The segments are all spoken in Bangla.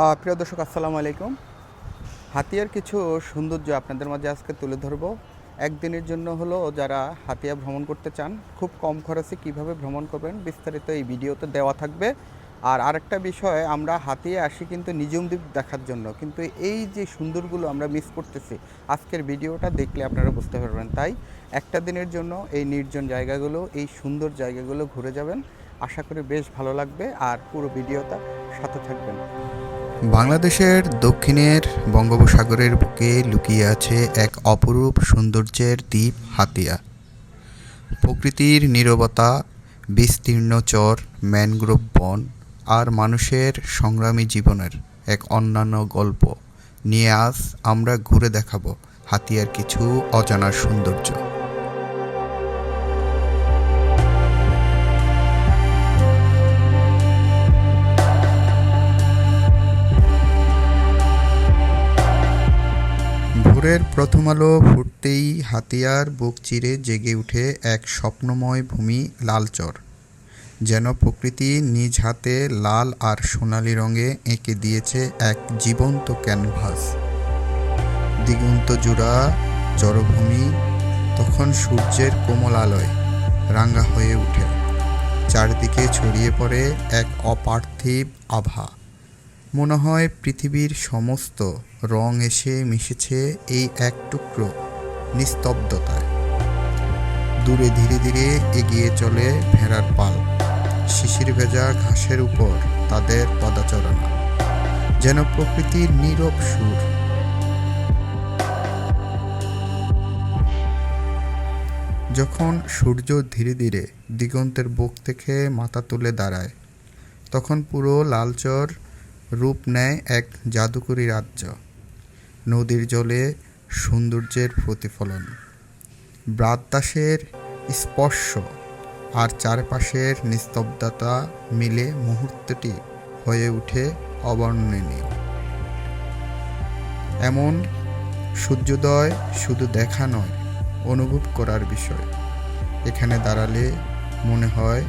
প্রিয় দর্শক আসসালামু আলাইকুম। হাতিয়ার কিছু সৌন্দর্য আপনাদের মাঝে আজকে তুলে ধরবো। একদিনের জন্য হলো যারা হাতিয়া ভ্রমণ করতে চান, খুব কম খরচে কিভাবে ভ্রমণ করবেন বিস্তারিত এই ভিডিওতে দেওয়া থাকবে। আর আরেকটা বিষয়, আমরা হাতিয়ে আসি কিন্তু নিঝুম দ্বীপ দেখার জন্য, কিন্তু এই যে সুন্দরগুলো আমরা মিস করতেছি, আজকের ভিডিওটা দেখলে আপনারা বুঝতে পারবেন। তাই একটা দিনের জন্য এই নির্জন জায়গাগুলো, এই সুন্দর জায়গাগুলো ঘুরে যাবেন। আশা করি বেশ ভালো লাগবে, আর পুরো ভিডিওটা সাথে থাকবেন। বাংলাদেশের দক্ষিণের বঙ্গোপসাগরের বুকে লুকিয়ে আছে এক অপরূপ সৌন্দর্যের দ্বীপ হাতিয়া। প্রকৃতির নীরবতা, বিস্তীর্ণ চর, ম্যানগ্রোভ বন আর মানুষের সংগ্রামী জীবনের এক অন্যান্য গল্প নিয়ে আজ আমরা ঘুরে দেখাবো হাতিয়ার কিছু অজানা সৌন্দর্য। ভোরের প্রথম আলো ফুটতেই হাতিয়ার বুক চিরে জেগে উঠে এক স্বপ্নময় ভূমি লালচর, যেন প্রকৃতি নিজ হাতে লাল আর সোনালি রঙে এঁকে দিয়েছে এক জীবন্ত ক্যানভাস। দিগন্ত জোড়া জড়ভূমি তখন সূর্যের কোমল আলোয় রাঙা হয়ে ওঠে, চারদিকে ছড়িয়ে পড়ে এক অপার্থিব আভা। মনে হয় পৃথিবীর সমস্ত রং এসে মিশেছে এই এক টুকরো নিস্তব্ধতায়। দূরে ধীরে ধীরে এগিয়ে চলে ভেড়ার পাল, শিশির ভেজা ঘাসের উপর তাদের পদাচরণা যেন প্রকৃতির নীরব সুর। যখন সূর্য ধীরে ধীরে দিগন্তের বুক থেকে মাথা তুলে দাঁড়ায়, তখন পুরো লালচর রূপ নেয় এক জাদুকরী রাজ্য। নদীর জলে সৌন্দর্যের প্রতিফলন, বাতাসের স্পর্শ আর চারপাশের নিস্তব্ধতা মিলে মুহূর্তটি হয়ে ওঠে অবর্ণনীয়। এমন সূর্যোদয় শুধু দেখা নয়, অনুভব করার বিষয়। এখানে দাঁড়ালে মনে হয়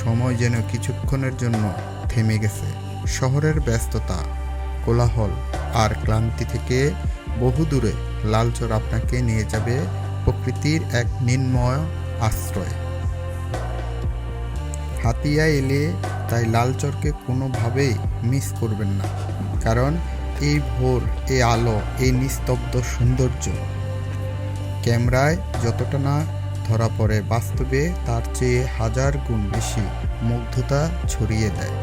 সময় যেন কিছুক্ষণের জন্য থেমে গেছে। শহরের ব্যস্ততা, কোলাহল আর ক্লান্তি থেকে বহু দূরে লালচর আপনাকে নিয়ে যাবে প্রকৃতির এক নির্ময় আশ্রয়। হাতিয়া এলে তাই লালচরকে কোনোভাবেই মিস করবেন না, কারণ এই ভোর, এই আলো, এই নিস্তব্ধ সৌন্দর্য ক্যামেরায় যতটা না ধরা পড়ে, বাস্তবে তার চেয়ে হাজার গুণ বেশি মুগ্ধতা ছড়িয়ে দেয়।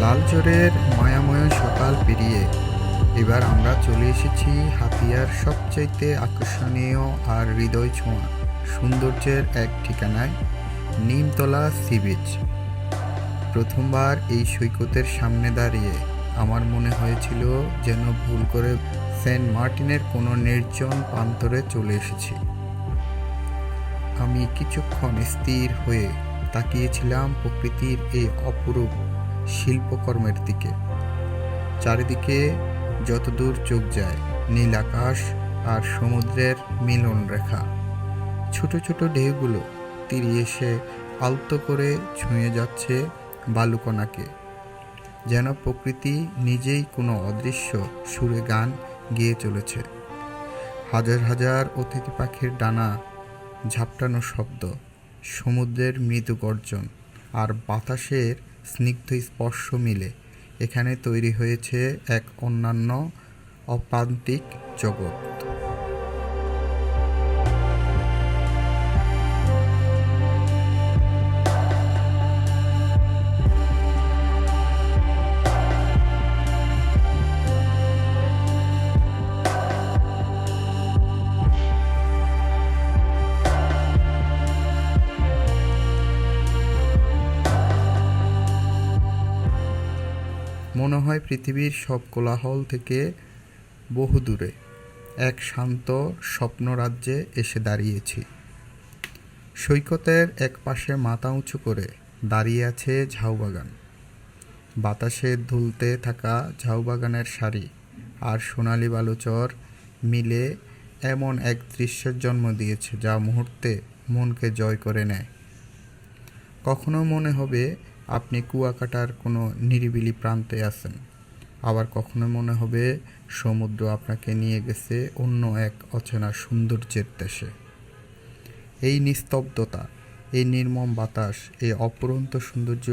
লালচরের মায়াময় সকাল পেরিয়ে এবার আমরা চলে এসেছি হাতিয়ার সবচাইতে আকর্ষণীয় আর হৃদয় ছোঁয়া সৌন্দর্যের এক ঠিকানায়, নিমতলা সি বিচ। প্রথমবার এই সৈকতের সামনে দাঁড়িয়ে আমার মনে হয়েছিল যেন ভুল করে সেন্ট মার্টিনের কোনো নির্জন প্রান্তরে চলে এসেছি। আমি কিছুক্ষণ স্থির হয়ে তাকিয়েছিলাম প্রকৃতির এই অপরূপ শিল্পকর্মের দিকে। চারিদিকে যতদূর চোখ যায় নীল আকাশ আর সমুদ্রের মিলন রেখা। ছোট ছোট ঢেউগুলো তীরে এসে আলতো করে ছুঁয়ে যাচ্ছে বালুকণাকে, যেন প্রকৃতি নিজেই কোনো অদৃশ্য সুরে গান গেয়ে চলেছে। হাজার হাজার অতিথি পাখির ডানা ঝাপটানো শব্দ, সমুদ্রের মৃদু গর্জন আর বাতাসের স্নিগ্ধ স্পর্শ মিলে এখানে তৈরি হয়েছে এক অন্যান্য অপ্রান্তিক জগৎ। মনে হয় পৃথিবীর সব কোলাহল থেকে বহু দূরে এক শান্ত স্বপ্নরাজ্যে এসে দাঁড়িয়েছি। সৈকতের এক পাশে মাথা উঁচু করে দাঁড়িয়ে আছে ঝাউবাগান। বাতাসে দুলতে থাকা ঝাউবাগানের সারি আর সোনালি বালুচর মিলে এমন এক দৃশ্যের জন্ম দিয়েছে যা মুহূর্তে মনকে জয় করে নেয়। কখনো মনে হবে আপনি কুয়াকাটার কোনো নিরিবিলি প্রান্তে আছেন, আবার কখনো মনে হবে সমুদ্র আপনাকে নিয়ে গেছে অন্য এক অচেনা সৌন্দর্যের দেশে। এই নিস্তব্ধতা, এই নির্মম বাতাস, এই অপরন্ত সৌন্দর্য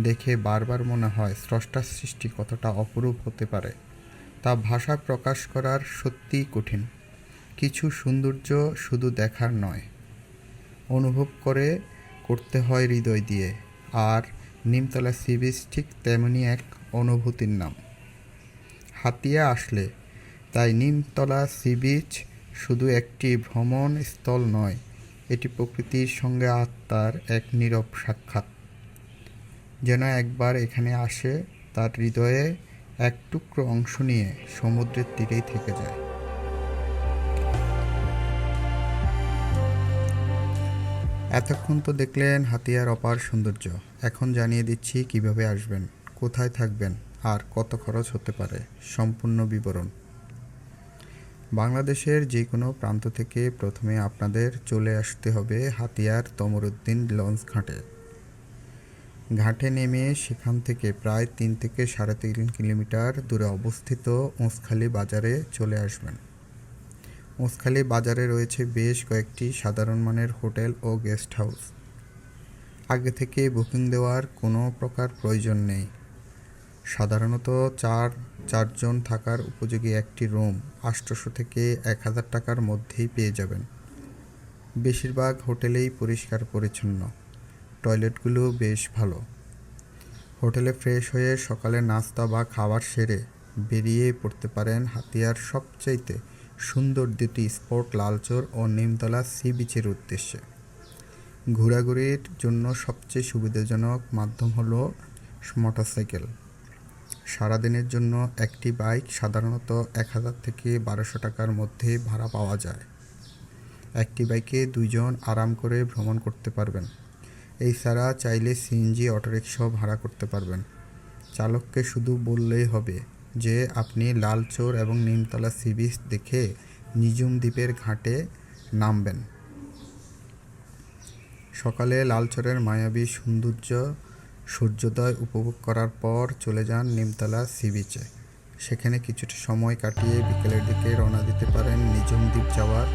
দেখে বারবার মনে হয় স্রষ্টার সৃষ্টি কতটা অপরূপ হতে পারে তা ভাষায় প্রকাশ করার সত্যিই কঠিন। কিছু সৌন্দর্য শুধু দেখার নয়, অনুভব করতে হয় হৃদয় দিয়ে। আর নিমতলা সি বিচ ঠিক তেমনই এক অনুভূতির নাম। হাতিয়া আসলে তাই নিমতলা সি বিচ শুধু একটি ভ্রমণ স্থল নয়, এটি প্রকৃতির সঙ্গে আত্মার এক নীরব সাক্ষাৎ। যেন একবার এখানে আসে তার হৃদয়ে এক টুকরো অংশ নিয়ে সমুদ্রের তীরেই থেকে যায়। এতক্ষণ তো দেখলেন হাতিয়ার অপার সৌন্দর্য। এখন জানিয়ে দিচ্ছি কিভাবে আসবেন, কোথায় থাকবেন আর কত খরচ হতে পারে সম্পূর্ণ বিবরণ। বাংলাদেশের যে কোনো প্রান্ত থেকে প্রথমে আপনাদের চলে আসতে হবে হাতিয়ার তমরুদ্দিন লঞ্চ ঘাটে। ঘাটে নেমে সেখান থেকে প্রায় 3 থেকে 3.5 কিলোমিটার দূরে অবস্থিত উঁচখালি বাজারে চলে আসবেন। উঁচখালি বাজারে রয়েছে বেশ কয়েকটি সাধারণ মানের হোটেল ও গেস্ট হাউস। আগে থেকে বুকিং দেওয়ার কোনো প্রকার প্রয়োজন নেই। সাধারণত চারজন থাকার উপযোগী একটি রুম 800 থেকে 1000 টাকার মধ্যেই পেয়ে যাবেন। বেশিরভাগ হোটেলেই পরিষ্কার পরিচ্ছন্ন, টয়লেটগুলো বেশ ভালো। হোটেলে ফ্রেশ হয়ে সকালে নাস্তা বা খাবার সেরে বেরিয়ে পড়তে পারেন হাতিয়ার সবচাইতে সুন্দর দুটি স্পট লালচর ও নিমতলা সি বিচের উদ্দেশ্যে। ঘোরাঘুরির জন্য সবচেয়ে সুবিধাজনক মাধ্যম হলো মোটরসাইকেল। সারাদিনের জন্য একটি বাইক সাধারণত 1000 থেকে 1200 টাকার মধ্যে ভাড়া পাওয়া যায়। একটি বাইকে 2 জন আরাম করে ভ্রমণ করতে পারবেন। এছাড়া চাইলে সিএনজি অটোরিকশাও ভাড়া করতে পারবেন। চালককে শুধু বললেই হবে যে আপনি লালচর এবং নিমতলা সি বিচ দেখে নিঝুম দ্বীপের ঘাটে নামবেন। সকালে লালচরের মায়াবী সূর্যোদয় উপভোগ করার পর চলে যান নিমতলা সি বিচে। সেখানে কিছুটা সময় কাটিয়ে বিকেলের দিকে রওনা দিতে পারেন নিঝুম দ্বীপ যাওয়ার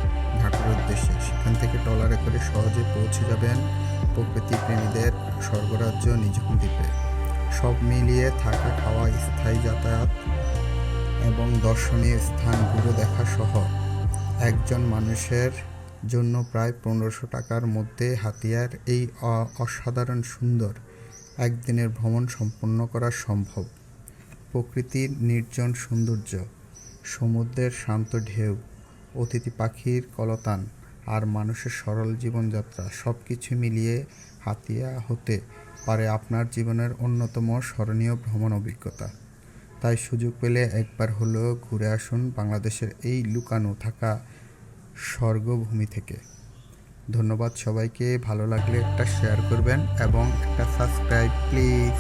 ঘাটের উদ্দেশ্যে। সেখান থেকে ট্রলারে করে সহজে পৌঁছে যাবেন প্রকৃতি প্রেমীদের স্বর্গরাজ্য নিঝুম দ্বীপে। সব মিলিয়ে থাকা, খাওয়া, স্থায়ী যাতায়াত এবং দর্শনীয় স্থান ঘুরে দেখা সহ একজন মানুষের জন্য প্রায় 1500 টাকার মধ্যে হাতিয়ার এই অসাধারণ সুন্দর একদিনের ভ্রমণ সম্পন্ন করা সম্ভব। প্রকৃতির নির্জন সৌন্দর্য, সমুদ্রের শান্ত ঢেউ, অতিথি পাখির কলতান আর মানুষের সরল জীবনযাত্রা সব কিছু মিলিয়ে হাতিয়া হতে পারে আপনার জীবনের অন্যতম স্মরণীয় ভ্রমণ অভিজ্ঞতা। তাই সুযোগ পেলে একবার হলেও ঘুরে আসুন বাংলাদেশের এই লুকানো থাকা স্বর্গভূমি থেকে। ধন্যবাদ সবাইকে। ভালো লাগলে একটা শেয়ার করবেন এবং একটা সাবস্ক্রাইব প্লিজ।